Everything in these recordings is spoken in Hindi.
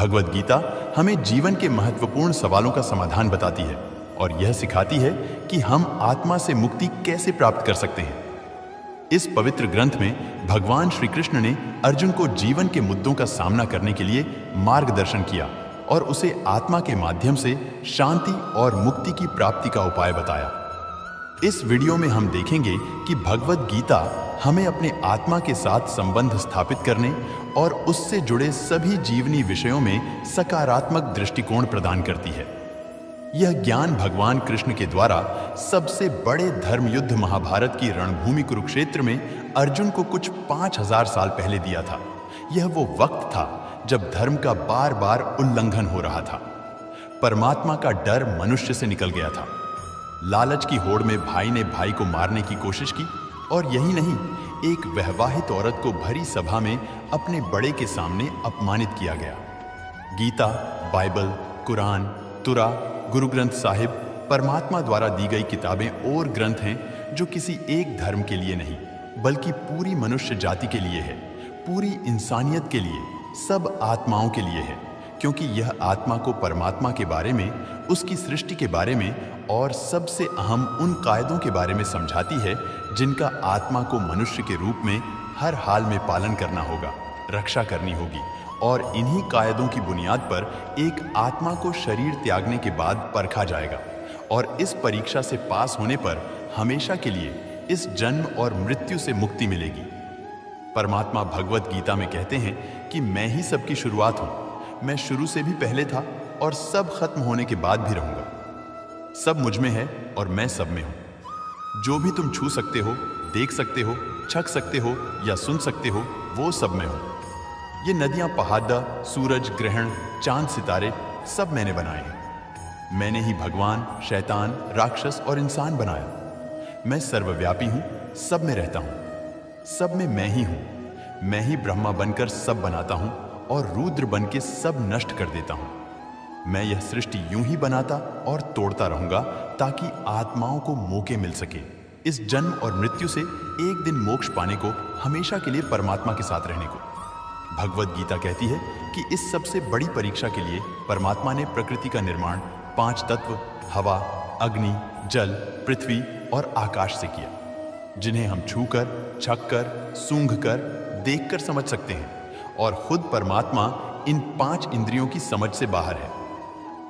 भगवद गीता हमें जीवन के महत्वपूर्ण सवालों का समाधान बताती है और यह सिखाती है कि हम आत्मा से मुक्ति कैसे प्राप्त कर सकते हैं। इस पवित्र ग्रंथ में भगवान श्री कृष्ण ने अर्जुन को जीवन के मुद्दों का सामना करने के लिए मार्गदर्शन किया और उसे आत्मा के माध्यम से शांति और मुक्ति की प्राप्ति का उपाय बताया। इस वीडियो में हम देखेंगे कि भगवद गीता हमें अपने आत्मा के साथ संबंध स्थापित करने और उससे जुड़े सभी जीवनी विषयों में सकारात्मक दृष्टिकोण प्रदान करती है। यह ज्ञान भगवान कृष्ण के द्वारा सबसे बड़े धर्म युद्ध महाभारत की रणभूमि कुरुक्षेत्र में अर्जुन को कुछ 5000 साल पहले दिया था। यह वो वक्त था जब धर्म का बार बार उल्लंघन हो रहा था। परमात्मा का डर मनुष्य से निकल गया था। लालच की होड़ में भाई ने भाई को मारने की कोशिश की और यही नहीं, एक वैवाहित औरत को भरी सभा में अपने बड़े के सामने अपमानित किया गया। गीता, बाइबल, कुरान, तुरा, गुरु ग्रंथ साहिब परमात्मा द्वारा दी गई किताबें और ग्रंथ हैं जो किसी एक धर्म के लिए नहीं बल्कि पूरी मनुष्य जाति के लिए है, पूरी इंसानियत के लिए, सब आत्माओं के लिए है, क्योंकि यह आत्मा को परमात्मा के बारे में, उसकी सृष्टि के बारे में और सबसे अहम उन कायदों के बारे में समझाती है जिनका आत्मा को मनुष्य के रूप में हर हाल में पालन करना होगा, रक्षा करनी होगी और इन्हीं कायदों की बुनियाद पर एक आत्मा को शरीर त्यागने के बाद परखा जाएगा और इस परीक्षा से पास होने पर हमेशा के लिए इस जन्म और मृत्यु से मुक्ति मिलेगी। परमात्मा भगवद गीता में कहते हैं कि मैं ही सबकी शुरुआत हूं, मैं शुरू से भी पहले था और सब खत्म होने के बाद भी रहूंगा। सब मुझ में है और मैं सब में हूं। जो भी तुम छू सकते हो, देख सकते हो, छक सकते हो या सुन सकते हो, वो सब में हूं। ये नदियां, पहाड़, सूरज, ग्रहण, चांद, सितारे सब मैंने बनाए हैं। मैंने ही भगवान, शैतान, राक्षस और इंसान बनाया। मैं सर्वव्यापी हूं, सब में रहता हूं, सब में मैं ही हूं। मैं ही ब्रह्मा बनकर सब बनाता हूं और रुद्र बन के सब नष्ट कर देता हूं। मैं यह सृष्टि यूं ही बनाता और तोड़ता रहूंगा ताकि आत्माओं को मौके मिल सके इस जन्म और मृत्यु से एक दिन मोक्ष पाने को, हमेशा के लिए परमात्मा के साथ रहने को। भगवद गीता कहती है कि इस सबसे बड़ी परीक्षा के लिए परमात्मा ने प्रकृति का निर्माण 5 तत्व हवा, अग्नि, जल, पृथ्वी और आकाश से किया, जिन्हें हम छूकर, छककर, सूंघकर, देखकर समझ सकते हैं और खुद परमात्मा इन 5 इंद्रियों की समझ से बाहर है।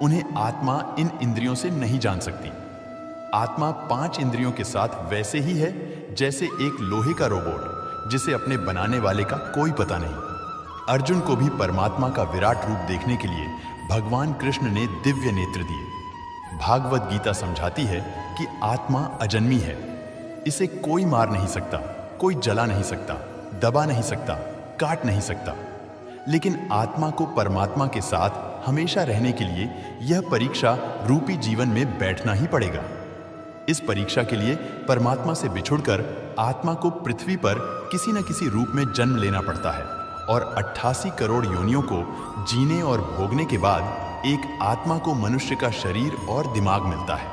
उन्हें आत्मा इन इंद्रियों से नहीं जान सकती। आत्मा 5 इंद्रियों के साथ वैसे ही है जैसे एक लोहे का रोबोट जिसे अपने बनाने वाले का कोई पता नहीं। अर्जुन को भी परमात्मा का विराट रूप देखने के लिए भगवान कृष्ण ने दिव्य नेत्र दिए। भागवत गीता समझाती है कि आत्मा अजन्मी है, इसे कोई मार नहीं सकता, कोई जला नहीं सकता, दबा नहीं सकता, काट नहीं सकता। लेकिन आत्मा को परमात्मा के साथ हमेशा रहने के लिए यह परीक्षा रूपी जीवन में बैठना ही पड़ेगा। इस परीक्षा के लिए परमात्मा से बिछुड़कर आत्मा को पृथ्वी पर किसी न किसी रूप में जन्म लेना पड़ता है और 88 करोड़ योनियों को जीने और भोगने के बाद एक आत्मा को मनुष्य का शरीर और दिमाग मिलता है।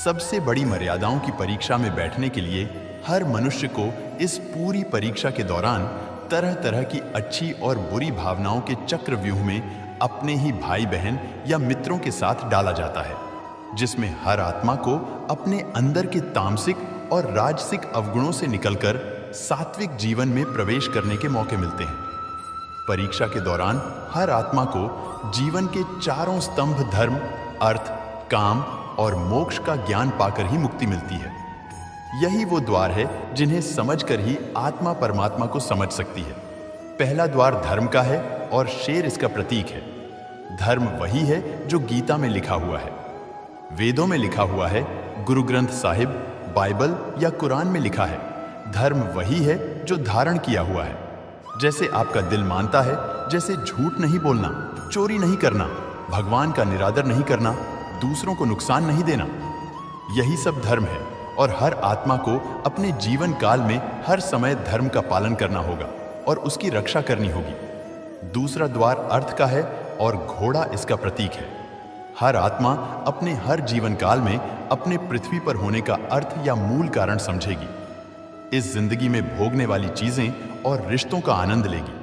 सबसे बड़ी मर्यादाओं की परीक्षा में बैठने के लिए हर मनुष्य को इस पूरी परीक्षा के दौरान तरह तरह की अच्छी और बुरी भावनाओं के चक्रव्यूह में अपने ही भाई बहन या मित्रों के साथ डाला जाता है, जिसमें हर आत्मा को अपने अंदर के तामसिक और राजसिक अवगुणों से निकलकर सात्विक जीवन में प्रवेश करने के मौके मिलते हैं। परीक्षा के दौरान हर आत्मा को जीवन के चारों स्तंभ धर्म, अर्थ, काम और मोक्ष का ज्ञान पाकर ही मुक्ति मिलती है। यही वो द्वार है जिन्हें समझकर ही आत्मा परमात्मा को समझ सकती है। पहला द्वार धर्म का है और शेर इसका प्रतीक है। धर्म वही है जो गीता में लिखा हुआ है, वेदों में लिखा हुआ है, गुरु ग्रंथ साहिब, बाइबल या कुरान में लिखा है। धर्म वही है जो धारण किया हुआ है, जैसे आपका दिल मानता है, जैसे झूठ नहीं बोलना, चोरी नहीं करना, भगवान का निरादर नहीं करना, दूसरों को नुकसान नहीं देना। यही सब धर्म है और हर आत्मा को अपने जीवन काल में हर समय धर्म का पालन करना होगा और उसकी रक्षा करनी होगी। दूसरा द्वार अर्थ का है और घोड़ा इसका प्रतीक है। हर आत्मा अपने हर जीवन काल में अपने पृथ्वी पर होने का अर्थ या मूल कारण समझेगी। इस जिंदगी में भोगने वाली चीजें और रिश्तों का आनंद लेगी।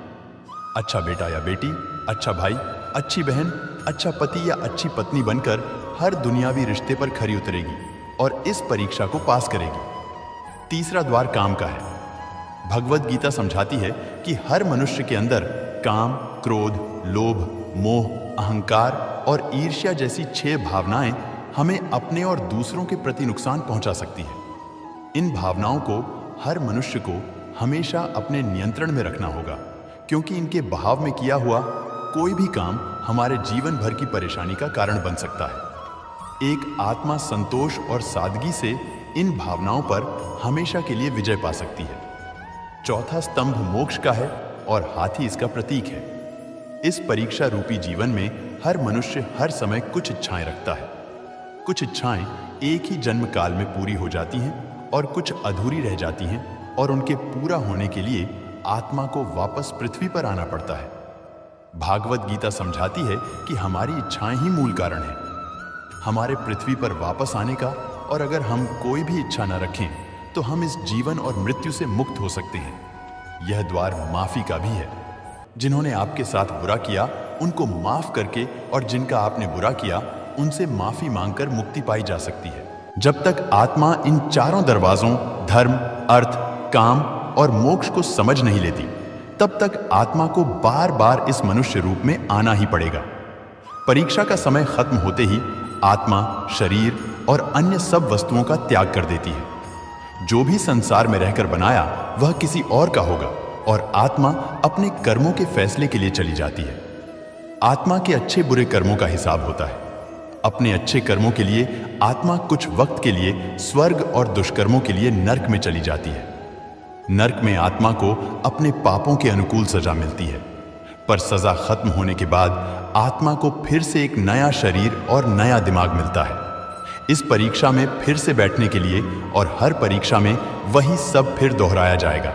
अच्छा बेटा या बेटी, अच्छा भाई, अच्छी बहन, अच्छा पति या अच्छी पत्नी बनकर हर दुनियावी रिश्ते पर खरी उतरेगी और इस परीक्षा को पास करेगी। तीसरा द्वार काम का है। भगवद गीता समझाती है कि हर मनुष्य के अंदर काम, क्रोध, लोभ, मोह, अहंकार और ईर्ष्या जैसी 6 भावनाएं हमें अपने और दूसरों के प्रति नुकसान पहुंचा सकती है। इन भावनाओं को हर मनुष्य को हमेशा अपने नियंत्रण में रखना होगा, क्योंकि इनके बहाव में किया हुआ कोई भी काम हमारे जीवन भर की परेशानी का कारण बन सकता है। एक आत्मा संतोष और सादगी से इन भावनाओं पर हमेशा के लिए विजय पा सकती है। चौथा स्तंभ मोक्ष का है और हाथी इसका प्रतीक है। इस परीक्षा रूपी जीवन में हर मनुष्य हर समय कुछ इच्छाएं रखता है। कुछ इच्छाएं एक ही जन्म काल में पूरी हो जाती हैं और कुछ अधूरी रह जाती हैं, और उनके पूरा होने के लिए आत्मा को वापस पृथ्वी पर आना पड़ता है। भागवत गीता समझाती है कि हमारी इच्छाएं ही मूल कारण है हमारे पृथ्वी पर वापस आने का, और अगर हम कोई भी इच्छा न रखें तो हम इस जीवन और मृत्यु से मुक्त हो सकते हैं। यह द्वार माफी का भी है। जिन्होंने आपके साथ बुरा किया उनको माफ करके, और जिनका आपने बुरा किया उनसे माफी मांगकर मुक्ति पाई जा सकती है। जब तक आत्मा इन चारों दरवाजों धर्म, अर्थ, काम और मोक्ष को समझ नहीं लेती, तब तक आत्मा को बार बार इस मनुष्य रूप में आना ही पड़ेगा। परीक्षा का समय खत्म होते ही आत्मा शरीर और अन्य सब वस्तुओं का त्याग कर देती है। जो भी संसार में रहकर बनाया वह किसी और का होगा, और आत्मा अपने कर्मों के फैसले के लिए चली जाती है। आत्मा के अच्छे बुरे कर्मों का हिसाब होता है। अपने अच्छे कर्मों के लिए आत्मा कुछ वक्त के लिए स्वर्ग और दुष्कर्मों के लिए नर्क में चली जाती है। नर्क में आत्मा को अपने पापों के अनुकूल सजा मिलती है, पर सजा खत्म होने के बाद आत्मा को फिर से एक नया शरीर और नया दिमाग मिलता है। इस परीक्षा में फिर से बैठने के लिए, और हर परीक्षा में वही सब फिर दोहराया जाएगा।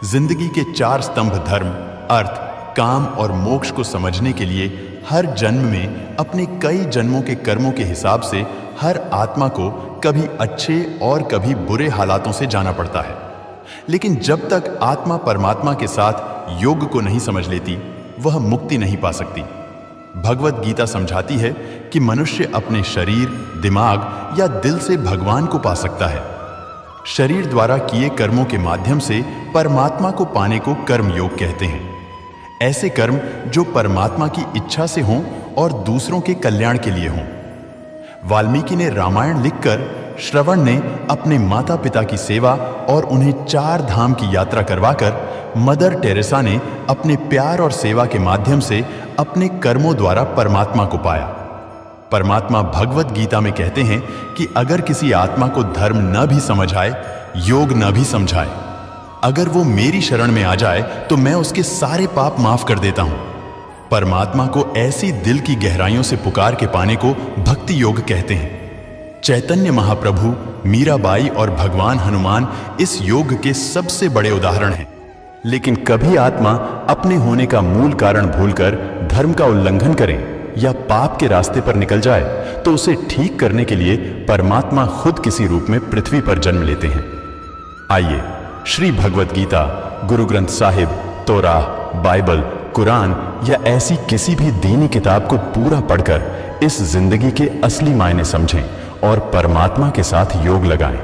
जिंदगी के 4 स्तंभ धर्म, अर्थ, काम और मोक्ष को समझने के लिए हर जन्म में अपने कई जन्मों के कर्मों के हिसाब से हर आत्मा को कभी अच्छे और कभी बुरे हालातों से जाना पड़ता है। लेकिन जब तक आत्मा परमात्मा के साथ योग को नहीं समझ लेती, वह मुक्ति नहीं पा सकती। भगवद गीता समझाती है कि मनुष्य अपने शरीर, दिमाग या दिल से भगवान को पा सकता है। शरीर द्वारा किए कर्मों के माध्यम से परमात्मा को पाने को कर्म योग कहते हैं। ऐसे कर्म जो परमात्मा की इच्छा से हों और दूसरों के कल्याण के लिए हों। वाल्मीकि ने रामायण लिखकर श्रवण ने अपने माता पिता की सेवा और उन्हें 4 धाम की यात्रा करवाकर, मदर टेरेसा ने अपने प्यार और सेवा के माध्यम से अपने कर्मों द्वारा परमात्मा को पाया। परमात्मा भगवत गीता में कहते हैं कि अगर किसी आत्मा को धर्म न भी समझ आए, योग न भी समझाए, अगर वो मेरी शरण में आ जाए तो मैं उसके सारे पाप माफ कर देता हूं। परमात्मा को ऐसी दिल की गहराइयों से पुकार के पाने को भक्ति योग कहते हैं। चैतन्य महाप्रभु, मीराबाई और भगवान हनुमान इस योग के सबसे बड़े उदाहरण हैं। लेकिन कभी आत्मा अपने होने का मूल कारण भूलकर धर्म का उल्लंघन करे या पाप के रास्ते पर निकल जाए, तो उसे ठीक करने के लिए परमात्मा खुद किसी रूप में पृथ्वी पर जन्म लेते हैं। आइए श्री भगवद गीता, गुरु ग्रंथ साहिब, तोराह, बाइबल, कुरान या ऐसी किसी भी दीनी किताब को पूरा पढ़कर इस जिंदगी के असली मायने समझें और परमात्मा के साथ योग लगाएं।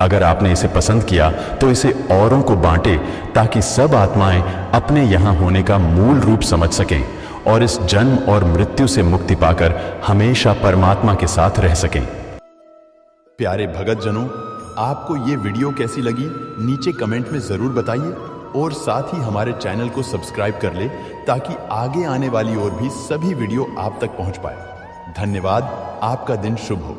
अगर आपने इसे पसंद किया तो इसे औरों को बांटें, ताकि सब आत्माएं अपने यहां होने का मूल रूप समझ सकें और इस जन्म और मृत्यु से मुक्ति पाकर हमेशा परमात्मा के साथ रह सकें। प्यारे भगत जनों, आपको ये वीडियो कैसी लगी नीचे कमेंट में जरूर बताइए, और साथ ही हमारे चैनल को सब्सक्राइब कर ले ताकि आगे आने वाली और भी सभी वीडियो आप तक पहुंच पाए। धन्यवाद। आपका दिन शुभ हो।